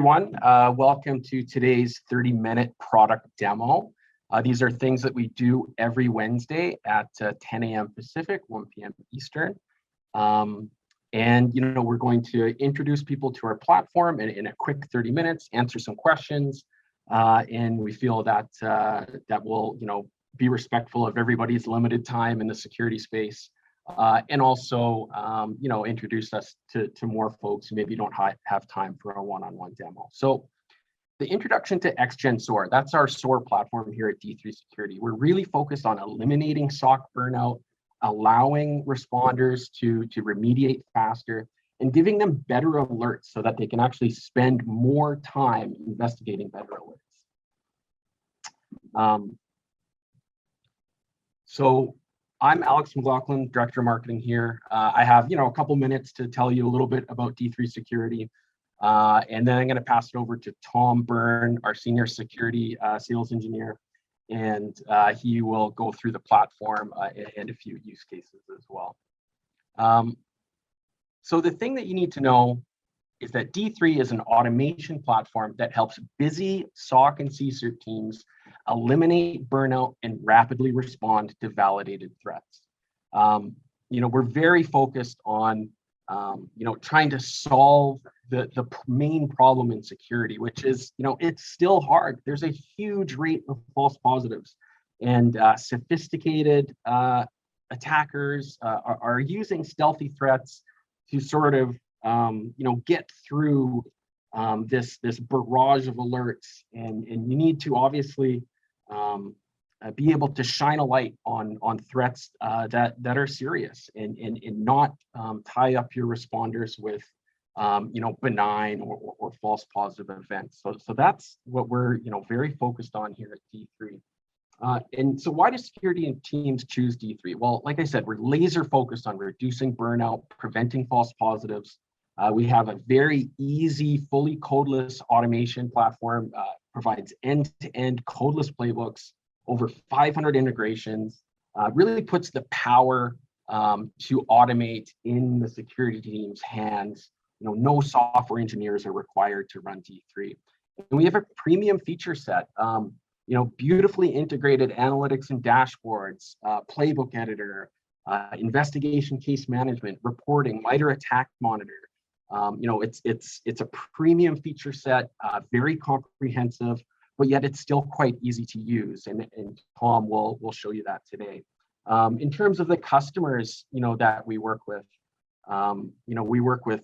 everyone. Welcome to today's 30-minute product demo. These are things that we do every Wednesday at 10 a.m. Pacific, 1 p.m. Eastern. And we're going to introduce people to our platform in a quick 30 minutes, answer some questions, and we feel that that will be respectful of everybody's limited time in the security space. And also, introduce us to more folks who maybe don't have time for a one-on-one demo. So the introduction to NextGen SOAR, that's our SOAR platform here at D3 Security. We're really focused on eliminating SOC burnout, allowing responders to remediate faster, and giving them better alerts so that they can actually spend more time investigating better alerts. So I'm Alex McLaughlin, Director of Marketing here. I have a couple minutes to tell you a little bit about D3 Security, and then I'm going to pass it over to Tom Byrne, our Senior Security Sales Engineer, and he will go through the platform and a few use cases as well. So the thing that you need to know is that D3 is an automation platform that helps busy SOC and CSIRT teams eliminate burnout and rapidly respond to validated threats. We're very focused on trying to solve the main problem in security, which is it's still hard. There's a huge rate of false positives, and sophisticated attackers are using stealthy threats to sort of get through this barrage of alerts, and you need to obviously be able to shine a light on threats that are serious, and not tie up your responders with benign or false positive events. So that's what we're very focused on here at D3. And so why do security teams choose D3? Well, like I said, we're laser focused on reducing burnout, preventing false positives. We have a very easy, fully codeless automation platform, provides end-to-end codeless playbooks, over 500 integrations, really puts the power to automate in the security team's hands. No software engineers are required to run D3. And we have a premium feature set, beautifully integrated analytics and dashboards, playbook editor, investigation case management, reporting, MITRE attack monitor. It's a premium feature set, very comprehensive, but yet it's still quite easy to use. And Tom will show you that today. In terms of the customers, that we work with, we work with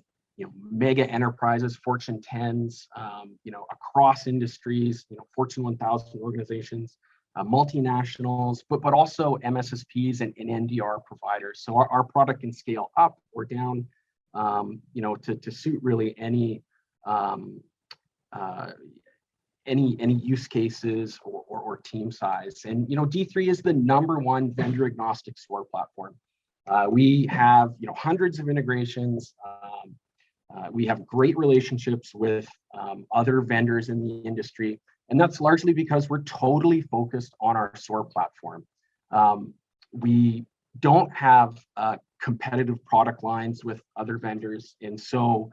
mega enterprises, Fortune 10s, across industries, Fortune 1000 organizations, multinationals, but also MSSPs and NDR providers. So our product can scale up or down, to suit really any use cases or team size. And D3 is the #1 vendor agnostic SOAR platform. We have hundreds of integrations. We have great relationships with other vendors in the industry, and that's largely because we're totally focused on our SOAR platform. We don't have competitive product lines with other vendors, and so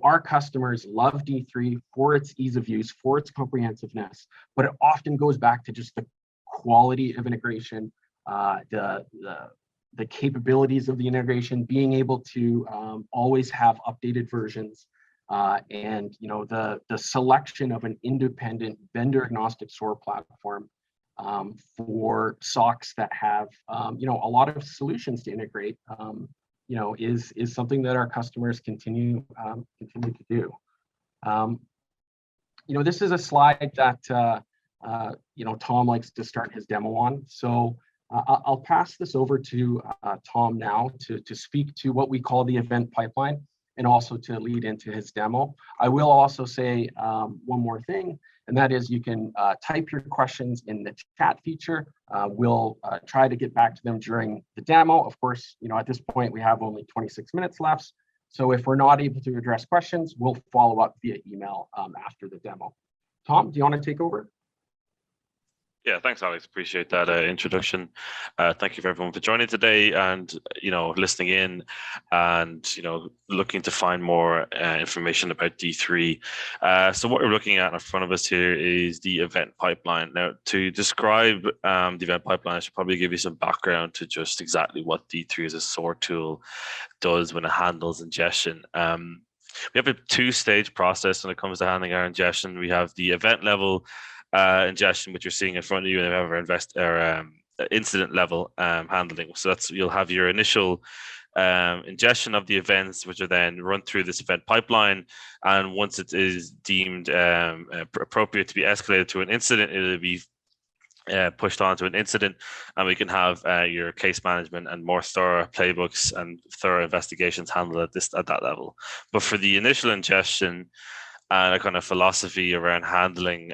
our customers love D3 for its ease of use, for its comprehensiveness, but it often goes back to just the quality of integration, the capabilities of the integration, being able to always have updated versions, and the selection of an independent vendor agnostic SOAR platform for SOCs that have a lot of solutions to integrate, is something that our customers continue to do. This is a slide that Tom likes to start his demo on. So I'll pass this over to Tom now to speak to what we call the event pipeline, and also to lead into his demo. I will also say one more thing, and that is you can type your questions in the chat feature. We'll try to get back to them during the demo. Of course, at this point we have only 26 minutes left. So if we're not able to address questions, we'll follow up via email after the demo. Tom, do you want to take over? Yeah, thanks, Alex. Appreciate that introduction. Thank you for everyone for joining today and listening in and looking to find more information about D3. So what we're looking at in front of us here is the event pipeline. Now, to describe the event pipeline, I should probably give you some background to just exactly what D3 as a SOAR tool does when it handles ingestion. We have a two-stage process when it comes to handling our ingestion. We have the event level ingestion, which you're seeing in front of you, and we have our incident level handling. So you'll have your initial ingestion of the events, which are then run through this event pipeline. And once it is deemed appropriate to be escalated to an incident, it'll be pushed on to an incident, and we can have your case management and more thorough playbooks and thorough investigations handled at that level. But for the initial ingestion and a kind of philosophy around handling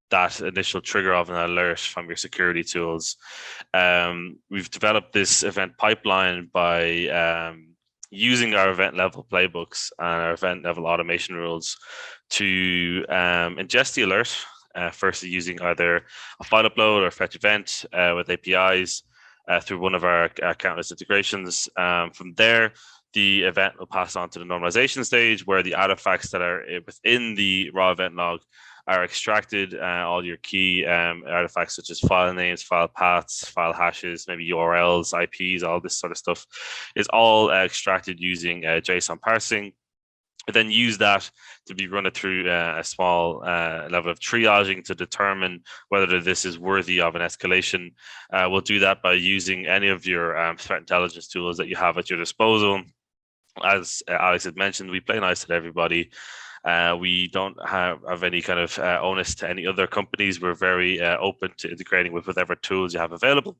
that initial trigger of an alert from your security tools, we've developed this event pipeline by using our event level playbooks and our event level automation rules to ingest the alert. Firstly, using either a file upload or fetch event with APIs through one of our countless integrations. From there, the event will pass on to the normalization stage, where the artifacts that are within the raw event log are extracted. All your key artifacts such as file names, file paths, file hashes, maybe URLs, IPs, all this sort of stuff is all extracted using JSON parsing. We then use that to be run it through a small level of triaging to determine whether this is worthy of an escalation. We'll do that by using any of your threat intelligence tools that you have at your disposal. As Alex had mentioned, we play nice to everybody. We don't have any kind of onus to any other companies. We're very open to integrating with whatever tools you have available.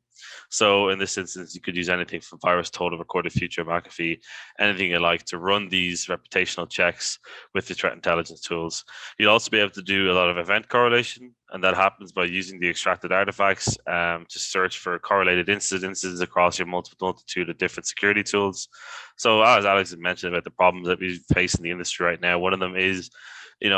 So in this instance, you could use anything from VirusTotal, Recorded Future, McAfee, anything you like to run these reputational checks with the threat intelligence tools. You'll also be able to do a lot of event correlation, and that happens by using the extracted artifacts to search for correlated incidences across your multitude of different security tools. So as Alex had mentioned about the problems that we face in the industry right now, one of them is, an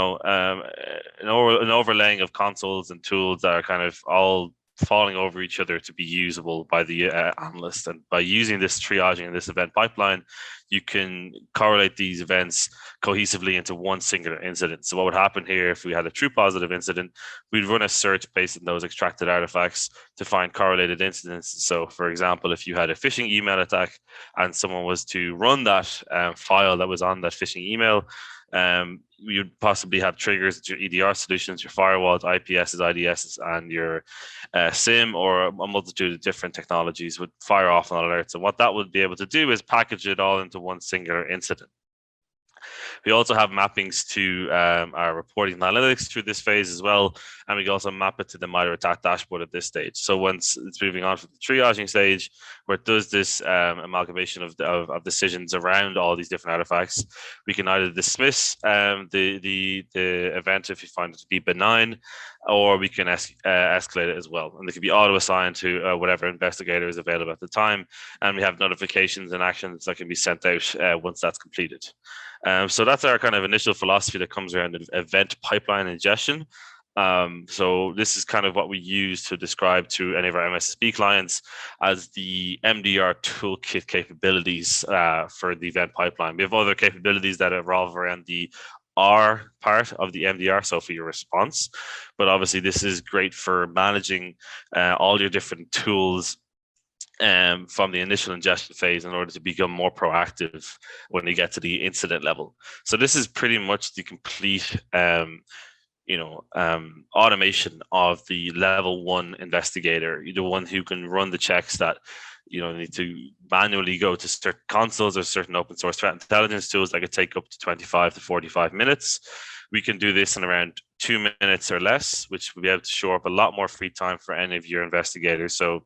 overlaying of consoles and tools that are kind of all falling over each other to be usable by the analyst. And by using this triaging and this event pipeline, you can correlate these events cohesively into one singular incident. So what would happen here if we had a true positive incident, we'd run a search based on those extracted artifacts to find correlated incidents. So for example, if you had a phishing email attack and someone was to run that file that was on that phishing email, you'd possibly have triggers at your EDR solutions, your firewalls, IPSs, IDSs, and your SIM, or a multitude of different technologies would fire off on alerts. And what that would be able to do is package it all into one singular incident. We also have mappings to our reporting and analytics through this phase as well. And we can also map it to the MITRE ATT&CK dashboard at this stage. So once it's moving on from the triaging stage, where it does this amalgamation of decisions around all these different artifacts, we can either dismiss the event if you find it to be benign, or we can escalate it as well. And they can be auto-assigned to whatever investigator is available at the time. And we have notifications and actions that can be sent out once that's completed. So that's our kind of initial philosophy that comes around event pipeline ingestion. So this is kind of what we use to describe to any of our MSSP clients as the MDR toolkit capabilities for the event pipeline. We have other capabilities that revolve around the R part of the MDR, so for your response. But obviously, this is great for managing all your different tools from the initial ingestion phase in order to become more proactive when you get to the incident level. So this is pretty much the complete automation of the level one investigator, the one who can run the checks that need to manually go to certain consoles or certain open source threat intelligence tools that could take up to 25 to 45 minutes. We can do this in around 2 minutes or less, which will be able to show up a lot more free time for any of your investigators. So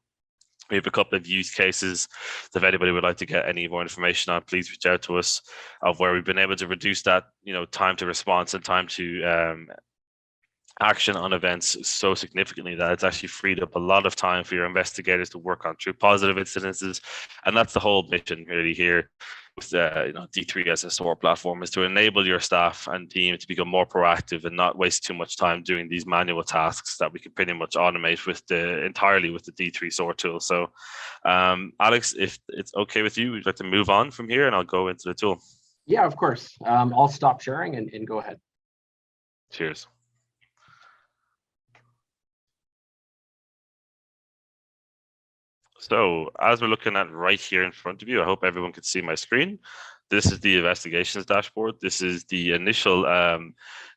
we have a couple of use cases. If anybody would like to get any more information on, please reach out to us, of where we've been able to reduce that, time to response and time to action on events so significantly that it's actually freed up a lot of time for your investigators to work on true positive incidences. And that's the whole mission really here with D3 as a SOAR platform, is to enable your staff and team to become more proactive and not waste too much time doing these manual tasks that we can pretty much automate entirely with the D3 SOAR tool. So Alex, if it's okay with you, we'd like to move on from here and I'll go into the tool. Yeah, of course. I'll stop sharing and go ahead. Cheers. So as we're looking at right here in front of you, I hope everyone can see my screen. This is the investigations dashboard. This is the initial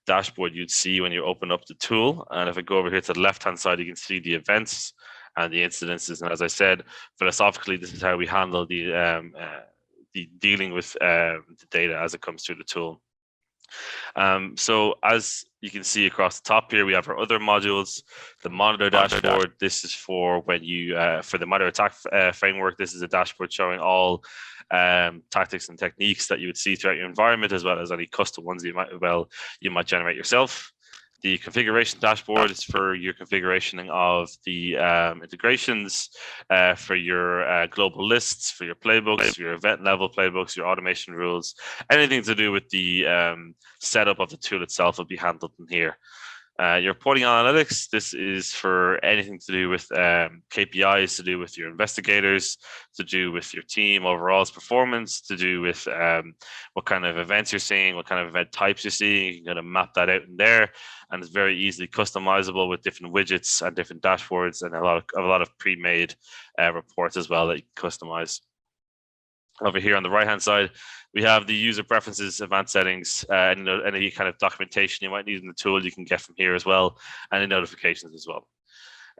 dashboard you'd see when you open up the tool. And if I go over here to the left-hand side, you can see the events and the incidences. And as I said, philosophically, this is how we handle the dealing with the data as it comes through the tool. So as you can see across the top here, we have our other modules. The monitor dashboard, this is for when you, for the monitor attack framework, this is a dashboard showing all tactics and techniques that you would see throughout your environment, as well as any custom ones that you might generate yourself. The configuration dashboard is for your configuration of the integrations for your global lists, for your playbooks, for your event level playbooks, your automation rules, anything to do with the setup of the tool itself will be handled in here. Your reporting analytics, this is for anything to do with KPIs, to do with your investigators, to do with your team overall's performance, to do with what kind of events you're seeing, what kind of event types you're seeing. You can kind of map that out in there, and it's very easily customizable with different widgets and different dashboards, and a lot of pre-made reports as well that you can customize. Over here on the right hand side, we have the user preferences, advanced settings, and any kind of documentation you might need in the tool you can get from here as well, and the notifications as well.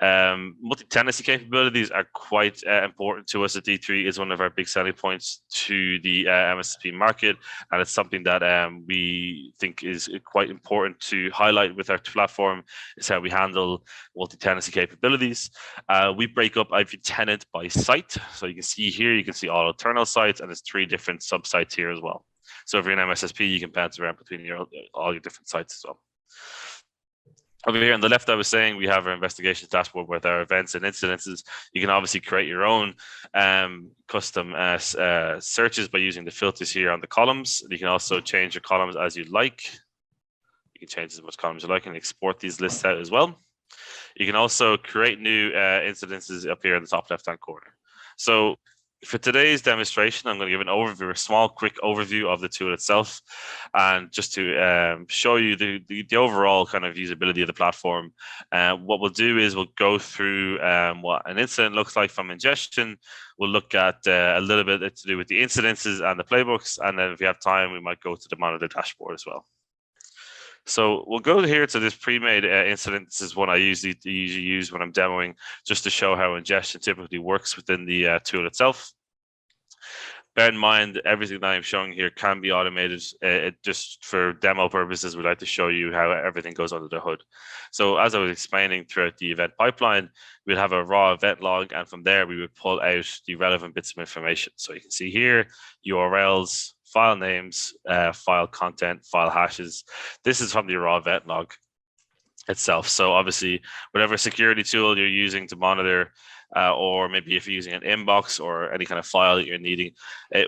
Multi-tenancy capabilities are quite important to us at D3. Is one of our big selling points to the MSSP market, and it's something that we think is quite important to highlight with our platform, is how we handle multi-tenancy capabilities. We break up every tenant by site, so you can see here, you can see all internal sites, and there's 3 different sub-sites here as well. So if you're an MSSP, you can bounce around between all your different sites as well. Over here on the left, I was saying we have our investigations dashboard with our events and incidences. You can obviously create your own custom searches by using the filters here on the columns. You can also change your columns as you like. You can change as much columns you like and export these lists out as well. You can also create new incidences up here in the top left-hand corner. So for today's demonstration, I'm going to give a small, quick overview of the tool itself, and just to show you the overall kind of usability of the platform. What we'll do is we'll go through what an incident looks like from ingestion. We'll look at a little bit to do with the incidences and the playbooks, and then if we have time, we might go to the monitor dashboard as well. So we'll go here to this pre-made incident. This is one I usually use when I'm demoing, just to show how ingestion typically works within the tool itself. Bear in mind, everything that I'm showing here can be automated. Just for demo purposes, we'd like to show you how everything goes under the hood. So as I was explaining throughout the event pipeline, we'd have a raw event log, and from there we would pull out the relevant bits of information. So you can see here, URLs, file names, file content, file hashes. This is from the raw event log itself. So obviously, whatever security tool you're using to monitor, or maybe if you're using an inbox or any kind of file that you're needing,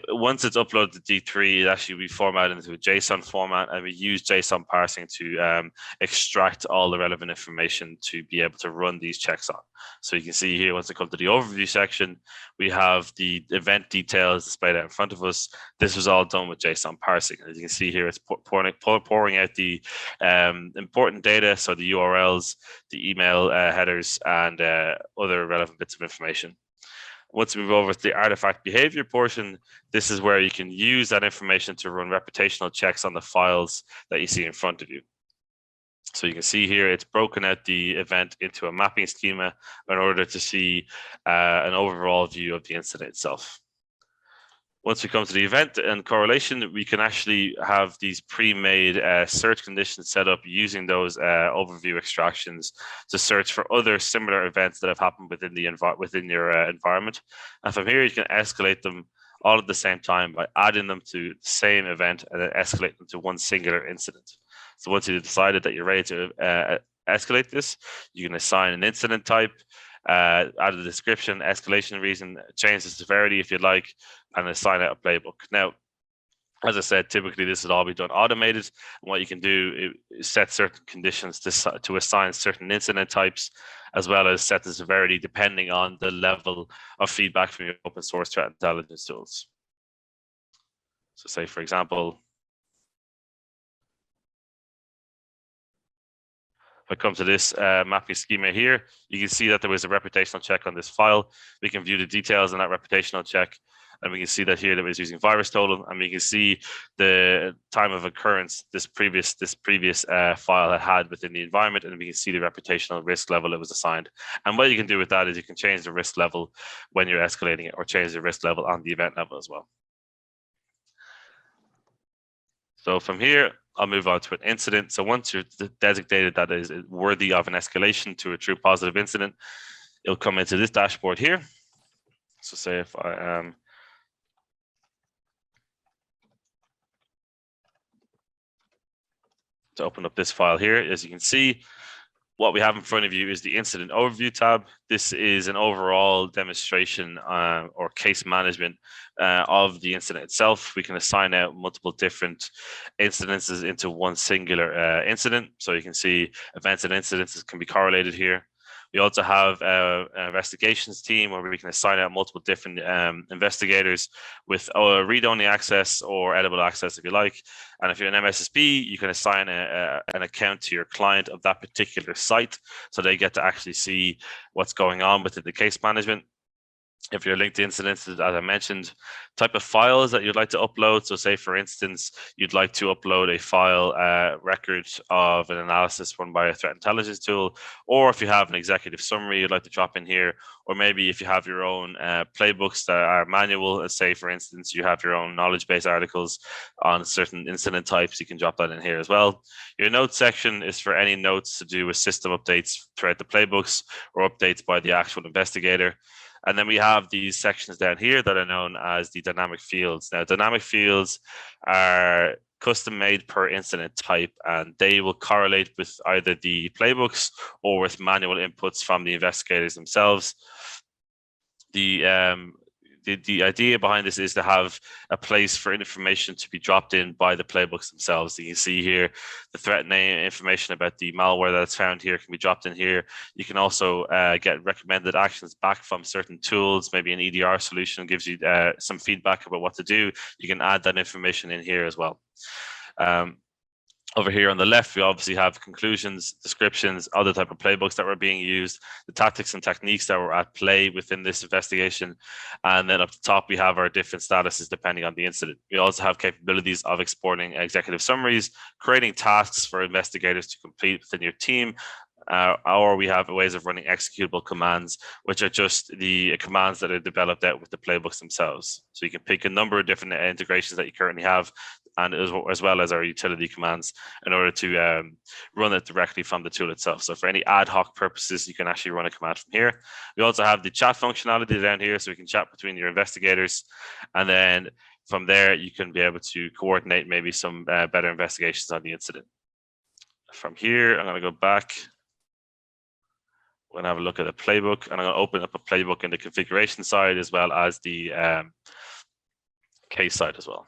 once it's uploaded to D3, it actually be formatted into a JSON format, and we use JSON parsing to extract all the relevant information to be able to run these checks on. So you can see here, once I come to the overview section, we have the event details displayed out in front of us. This was all done with JSON parsing. As you can see here, it's pouring out the important data, so the URLs, the email headers, and other relevant bits of information. Once we move over to the artifact behavior portion, this is where you can use that information to run reputational checks on the files that you see in front of you. So you can see here, it's broken out the event into a mapping schema in order to see an overall view of the incident itself. Once we come to the event and correlation, we can actually have these pre-made search conditions set up using those overview extractions to search for other similar events that have happened within your environment. And from here, you can escalate them all at the same time by adding them to the same event and then escalate them to one singular incident. So once you've decided that you're ready to escalate this. You can assign an incident type, add a description, escalation reason, change the severity if you'd like, and assign out a playbook. Now, as I said, typically this would all be done automated. And what you can do is set certain conditions to assign certain incident types, as well as set the severity depending on the level of feedback from your open source threat intelligence tools. So say, for example, if I come to this mapping schema here, you can see that there was a reputational check on this file. We can view the details on that reputational check. And we can see that here that was using virus total, and we can see the time of occurrence this previous file had within the environment, and we can see the reputational risk level it was assigned. And what you can do with that is you can change the risk level when you're escalating it, or change the risk level on the event level as well. So from here, I'll move on to an incident. So once you're designated that is worthy of an escalation to a true positive incident, it'll come into this dashboard here. So say if I am to open up this file here, as you can see, what we have in front of you is the incident overview tab. This is an overall demonstration or case management of the incident itself. We can assign out multiple different incidences into one singular incident. So you can see events and incidences can be correlated here. We also have an investigations team where we can assign out multiple different investigators with read-only access or editable access if you like. And if you're an MSSP, you can assign an account to your client of that particular site, so they get to actually see what's going on within the case management. If you're linked to incidents, as I mentioned, type of files that you'd like to upload. So say, for instance, you'd like to upload a file record of an analysis run by a threat intelligence tool, or if you have an executive summary you'd like to drop in here, or maybe if you have your own playbooks that are manual, let's say, for instance, you have your own knowledge base articles on certain incident types, you can drop that in here as well. Your notes section is for any notes to do with system updates throughout the playbooks or updates by the actual investigator. And then we have these sections down here that are known as the dynamic fields. Now, dynamic fields are custom made per incident type, and they will correlate with either the playbooks or with manual inputs from the investigators themselves. The idea behind this is to have a place for information to be dropped in by the playbooks themselves. So you can see here the threat name information about the malware that's found here can be dropped in here. You can also get recommended actions back from certain tools. Maybe an EDR solution gives you some feedback about what to do. You can add that information in here as well. Over here on the left, we obviously have conclusions, descriptions, other type of playbooks that were being used, the tactics and techniques that were at play within this investigation. And then up the top, we have our different statuses depending on the incident. We also have capabilities of exporting executive summaries, creating tasks for investigators to complete within your team, or we have ways of running executable commands, which are just the commands that are developed out with the playbooks themselves. So you can pick a number of different integrations that you currently have, and as well as our utility commands in order to run it directly from the tool itself. So for any ad hoc purposes, you can actually run a command from here. We also have the chat functionality down here, so we can chat between your investigators. And then from there, you can be able to coordinate maybe some better investigations on the incident. From here, I'm going to go back. We're going to have a look at the playbook, and I'm going to open up a playbook in the configuration side as well as the case side as well.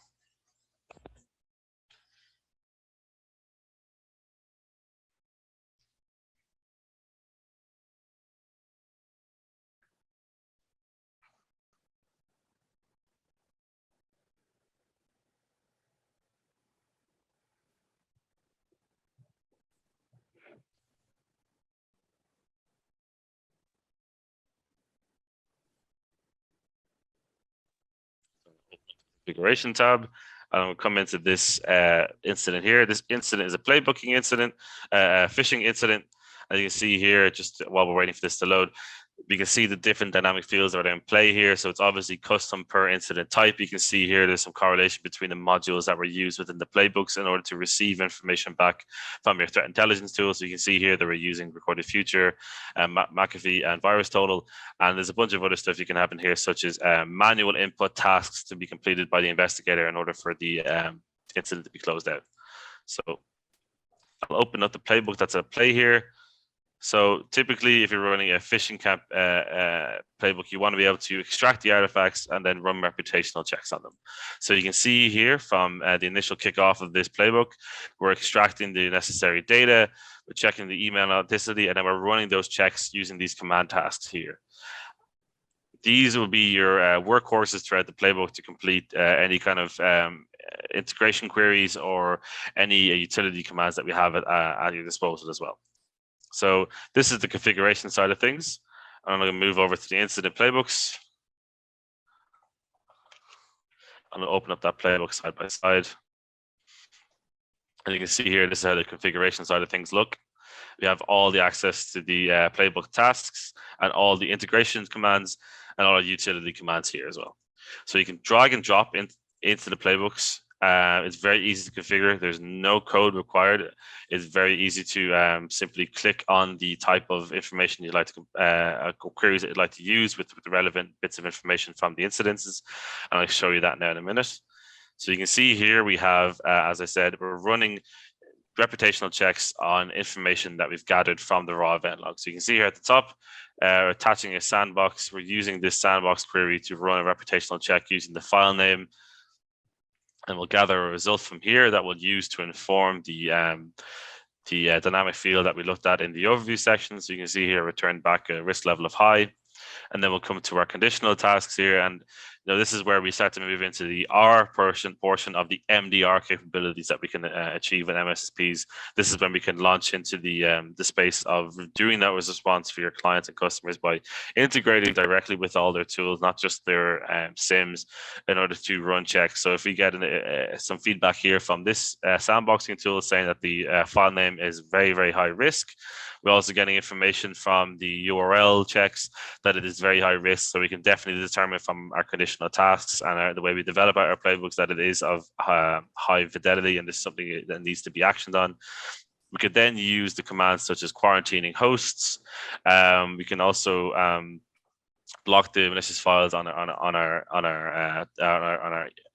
Configuration tab. And we'll come into this incident here. This incident is a playbooking incident, phishing incident. As you can see here, just while we're waiting for this to load, we can see the different dynamic fields that are in play here. So it's obviously custom per incident type. You can see here there's some correlation between the modules that were used within the playbooks in order to receive information back from your threat intelligence tool. So you can see here that we're using recorded future, McAfee, and virus total. And there's a bunch of other stuff you can have in here, such as manual input tasks to be completed by the investigator in order for the incident to be closed out. So I'll open up the playbook that's at play here. So typically, if you're running a phishing playbook, you want to be able to extract the artifacts and then run reputational checks on them. So you can see here from the initial kickoff of this playbook, we're extracting the necessary data, we're checking the email authenticity, and then we're running those checks using these command tasks here. These will be your workhorses throughout the playbook to complete any kind of integration queries or any utility commands that we have at your disposal as well. So this is the configuration side of things. I'm going to move over to the incident playbooks. I'm going to open up that playbook side by side. And you can see here, this is how the configuration side of things look. We have all the access to the playbook tasks and all the integration commands and all our utility commands here as well. So you can drag and drop into the playbooks. It's very easy to configure. There's no code required. It's very easy to simply click on the type of information you'd like to queries that you'd like to use with the relevant bits of information from the incidences. And I'll show you that now in a minute. So you can see here we have, as I said, we're running reputational checks on information that we've gathered from the raw event log. So you can see here at the top, attaching a sandbox. We're using this sandbox query to run a reputational check using the file name. And we'll gather a result from here that we'll use to inform the dynamic field that we looked at in the overview section. So you can see here, return back a risk level of high. And then we'll come to our conditional tasks here. And this is where we start to move into the R portion of the MDR capabilities that we can achieve in MSSPs. This is when we can launch into the space of doing that response for your clients and customers by integrating directly with all their tools, not just their SIMs, in order to run checks. So if we get some feedback here from this sandboxing tool saying that the file name is very, very high risk, we're also getting information from the URL checks that it is very high risk. So we can definitely determine from our conditional tasks and the way we develop our playbooks that it is of high fidelity and this is something that needs to be actioned on. We could then use the commands such as quarantining hosts. We can also block the malicious files on our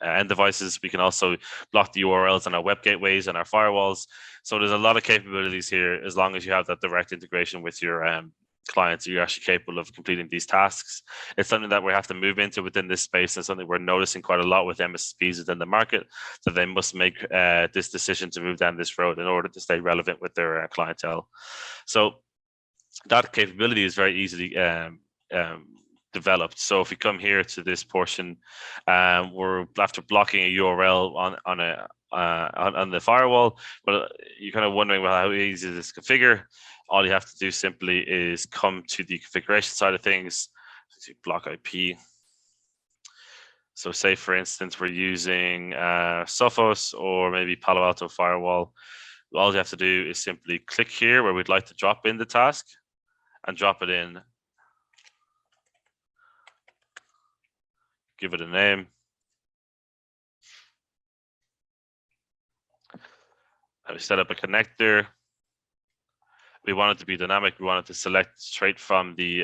end devices. We can also block the URLs on our web gateways and our firewalls. So there's a lot of capabilities here. As long as you have that direct integration with your clients, you're actually capable of completing these tasks. It's something that we have to move into within this space, and something we're noticing quite a lot with MSPs within the market. So they must make this decision to move down this road in order to stay relevant with their clientele. So that capability is very easily developed. So if we come here to this portion, we're after blocking a URL on the firewall, but you're kind of wondering, well, how easy is this to configure? All you have to do simply is come to the configuration side of things, to block IP. So say, for instance, we're using Sophos or maybe Palo Alto firewall. All you have to do is simply click here where we'd like to drop in the task and drop it in. Give it a name. And we set up a connector. We want it to be dynamic. We want it to select straight from the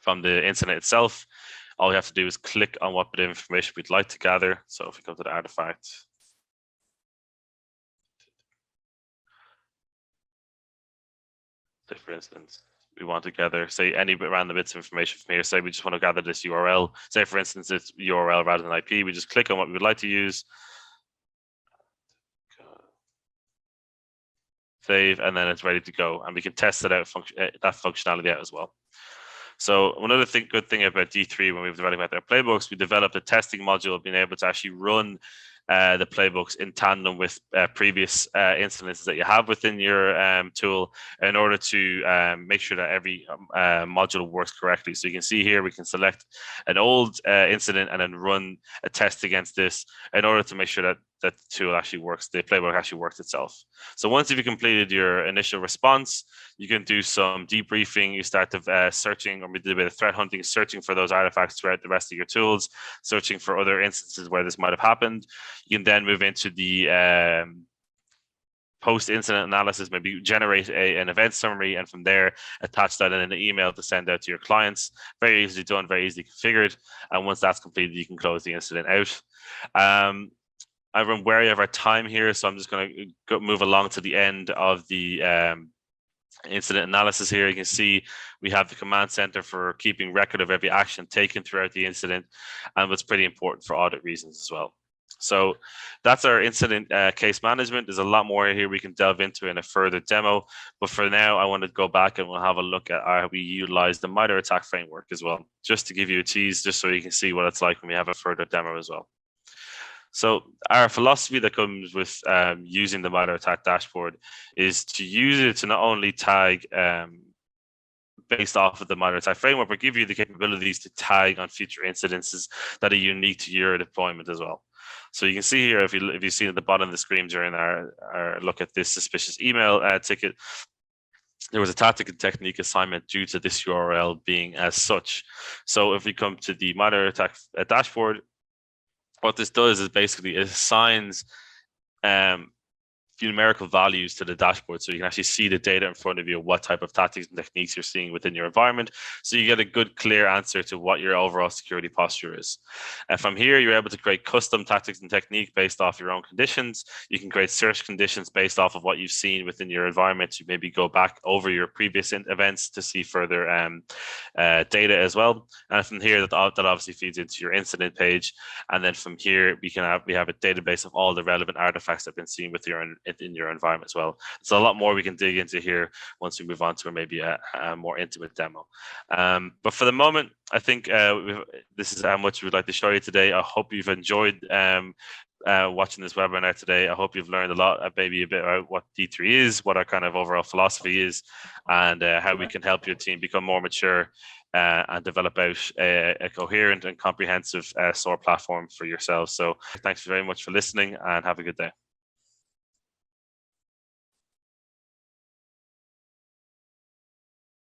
incident itself. All we have to do is click on what bit of information we'd like to gather. So if we go to the artifact, say for instance, we want to gather, say, any random bits of information from here. Say we just want to gather this URL. Say for instance, it's URL rather than IP. We just click on what we would like to use. Save, and then it's ready to go. And we can test it out, that functionality out as well. So another good thing about D3 when we've developed our playbooks, we developed a testing module of being able to actually run the playbooks in tandem with previous incidences that you have within your tool in order to make sure that every module works correctly. So you can see here, we can select an old incident and then run a test against this in order to make sure that the tool actually works, the playbook actually works itself. So once you've completed your initial response, you can do some debriefing. You start to searching, or we did a bit of threat hunting, searching for those artifacts throughout the rest of your tools, searching for other instances where this might have happened. You can then move into the post-incident analysis, maybe generate an event summary, and from there attach that in an email to send out to your clients. Very easily done, very easily configured. And once that's completed, you can close the incident out. I'm wary of our time here, so I'm just going to move along to the end of the incident analysis here. You can see we have the command center for keeping record of every action taken throughout the incident, and what's pretty important for audit reasons as well. So that's our incident case management. There's a lot more here we can delve into in a further demo, but for now I want to go back and we'll have a look at how we utilize the MITRE ATT&CK framework as well, just to give you a tease, just so you can see what it's like when we have a further demo as well. So our philosophy that comes with using the MITRE ATT&CK dashboard is to use it to not only tag based off of the MITRE ATT&CK framework, but give you the capabilities to tag on future incidences that are unique to your deployment as well. So you can see here, if you see at the bottom of the screen during our look at this suspicious email ticket, there was a tactic and technique assignment due to this URL being as such. So if we come to the MITRE ATT&CK dashboard, what this does is basically it assigns numerical values to the dashboard, so you can actually see the data in front of you, what type of tactics and techniques you're seeing within your environment, so you get a good clear answer to what your overall security posture is. And from here, you're able to create custom tactics and technique based off your own conditions. You can create search conditions based off of what you've seen within your environment to maybe go back over your previous events to see further data as well. And from here, that obviously feeds into your incident page, and then from here we have a database of all the relevant artifacts that have been seen with in your environment as well. So a lot more we can dig into here once we move on to maybe a more intimate demo. But for the moment, I think this is how much we'd like to show you today. I hope you've enjoyed watching this webinar today. I hope you've learned a lot, maybe a bit about what D3 is, what our kind of overall philosophy is, and how we can help your team become more mature and develop out a coherent and comprehensive SOAR platform for yourselves. So thanks very much for listening, and have a good day.